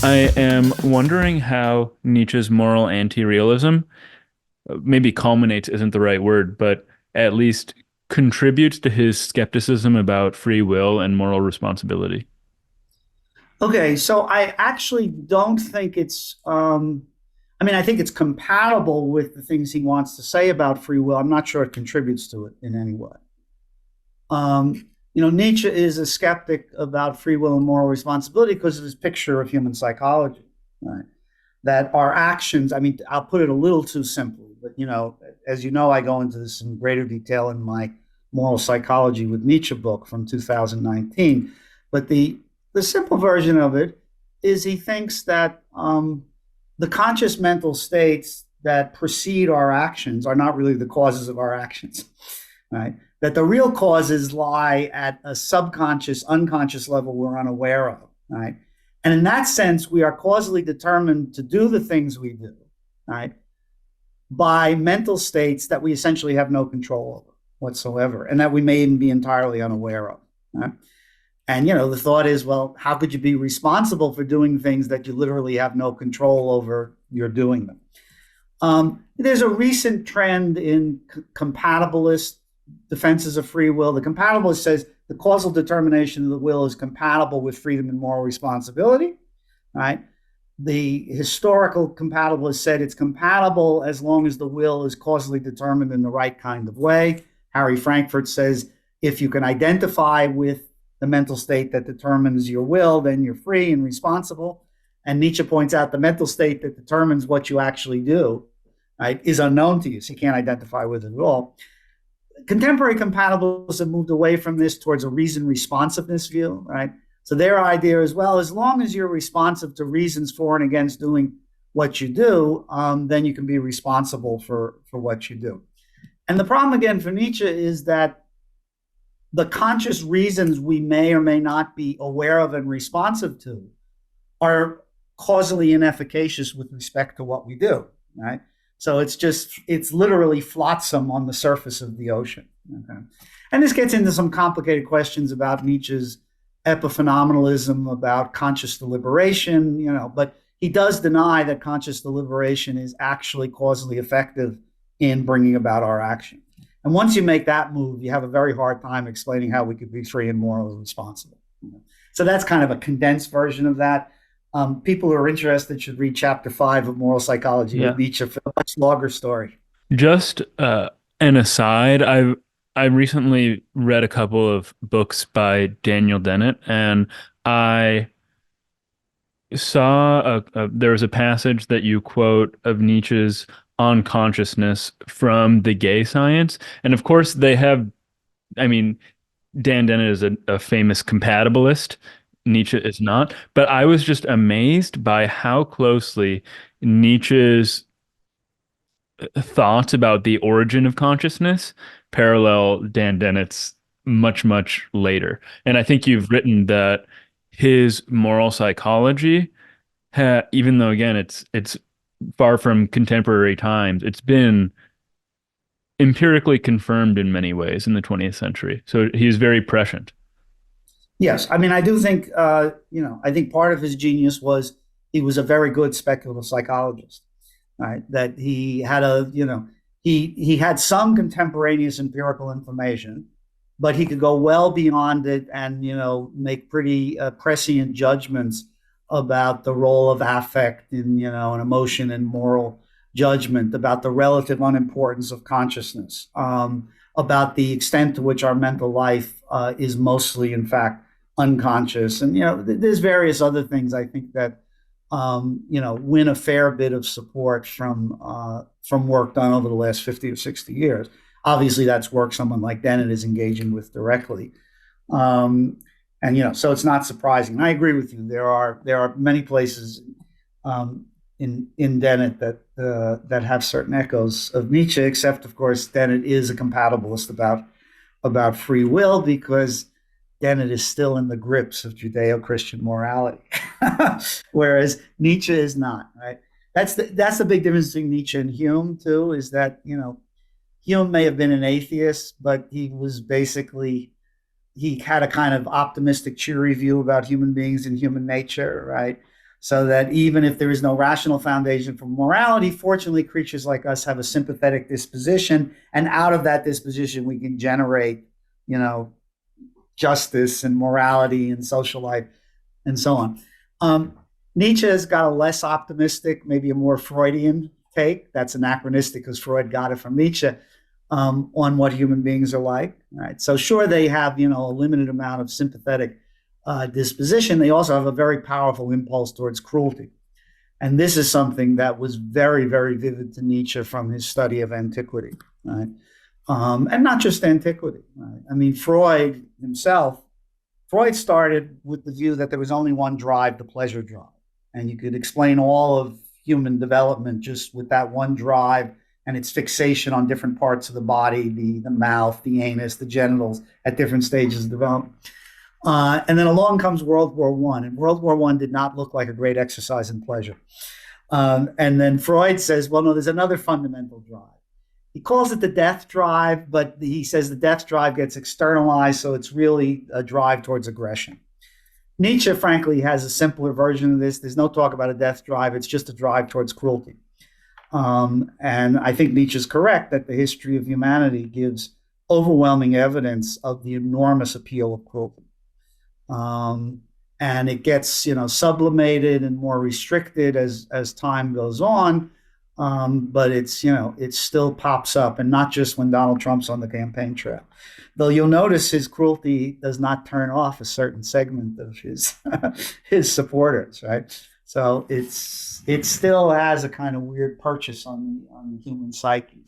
I am wondering how Nietzsche's moral anti-realism maybe culminates isn't the right word, but at least contributes to his skepticism about free will and moral responsibility. Okay, so I actually don't think I think it's compatible with the things he wants to say about free will. I'm not sure it contributes to it in any way. Nietzsche is a skeptic about free will and moral responsibility because of his picture of human psychology, right? That our actions, I'll put it a little too simply, but as you know, I go into this in greater detail in my Moral Psychology with Nietzsche book from 2019. But the simple version of it is he thinks that the conscious mental states that precede our actions are not really the causes of our actions, right? That the real causes lie at a subconscious, unconscious level we're unaware of, right? And in that sense, we are causally determined to do the things we do, right, by mental states that we essentially have no control over whatsoever, and that we may even be entirely unaware of. Right? And the thought is, well, how could you be responsible for doing things that you literally have no control over? You're doing them. There's a recent trend in compatibilist defenses of free will. The compatibilist says the causal determination of the will is compatible with freedom and moral responsibility, right? The historical compatibilist said it's compatible as long as the will is causally determined in the right kind of way. Harry Frankfurt says if you can identify with the mental state that determines your will, then you're free and responsible. And Nietzsche points out the mental state that determines what you actually do, right, is unknown to you, so you can't identify with it at all. Contemporary compatibilists have moved away from this towards a reason responsiveness view, right? So their idea is, well, as long as you're responsive to reasons for and against doing what you do, then you can be responsible for what you do. And the problem, again, for Nietzsche is that the conscious reasons we may or may not be aware of and responsive to are causally inefficacious with respect to what we do, right? So it's literally flotsam on the surface of the ocean. Okay? And this gets into some complicated questions about Nietzsche's epiphenomenalism, about conscious deliberation, but he does deny that conscious deliberation is actually causally effective in bringing about our action. And once you make that move, you have a very hard time explaining how we could be free and morally responsible. So that's kind of a condensed version of that. People who are interested should read chapter 5 of Moral Psychology Yeah. with Nietzsche for a much longer story. Just an aside, I recently read a couple of books by Daniel Dennett, and I saw there was a passage that you quote of Nietzsche's on consciousness from the gay science. And of course, they have, I mean, Dan Dennett is a famous compatibilist. Nietzsche is not. But I was just amazed by how closely Nietzsche's thoughts about the origin of consciousness parallel Dan Dennett's much, much later. And I think you've written that his moral psychology, even though again it's far from contemporary times, it's been empirically confirmed in many ways in the 20th century. So he's very prescient. Yes, I do think I think part of his genius was he was a very good speculative psychologist, right? That he had he had some contemporaneous empirical information, but he could go well beyond it and make pretty prescient judgments about the role of affect in an emotion and moral judgment, about the relative unimportance of consciousness, about the extent to which our mental life is mostly, in fact, unconscious. And there's various other things I think that win a fair bit of support from work done over the last 50 or 60 years. Obviously, that's work someone like Dennett is engaging with directly. And so it's not surprising. And I agree with you. There are many places in Dennett that have certain echoes of Nietzsche, except of course Dennett is a compatibilist about free will because Dennett is still in the grips of Judeo-Christian morality, whereas Nietzsche is not. Right? That's the big difference between Nietzsche and Hume too. Is that Hume may have been an atheist, but he had a kind of optimistic, cheery view about human beings and human nature, right? So that even if there is no rational foundation for morality, fortunately, creatures like us have a sympathetic disposition, and out of that disposition, we can generate, you know, justice and morality and social life and so on. Um, Nietzsche has got a less optimistic, maybe a more Freudian take. That's anachronistic because Freud got it from Nietzsche on what human beings are like. Right. So sure, they have, you know, a limited amount of sympathetic disposition. They also have a very powerful impulse towards cruelty. And this is something that was very, very vivid to Nietzsche from his study of antiquity. Right. And not just antiquity. Right? I mean, Freud himself, Freud started with the view that there was only one drive, the pleasure drive. And you could explain all of human development just with that one drive and its fixation on different parts of the body, the mouth, the anus, the genitals at different stages of development. And then along comes World War I, and World War I did not look like a great exercise in pleasure. And then Freud says, well, no, there's another fundamental drive. He calls it the death drive, but he says the death drive gets externalized, so it's really a drive towards aggression. Nietzsche, frankly, has a simpler version of this. There's no talk about a death drive. It's just a drive towards cruelty. And I think Nietzsche's correct that the history of humanity gives overwhelming evidence of the enormous appeal of cruelty. And it gets, you know, sublimated and more restricted as time goes on. But it's, you know, it still pops up, and not just when Donald Trump's on the campaign trail. Though you'll notice his cruelty does not turn off a certain segment of his his supporters, right? So it still has a kind of weird purchase on the human psyche.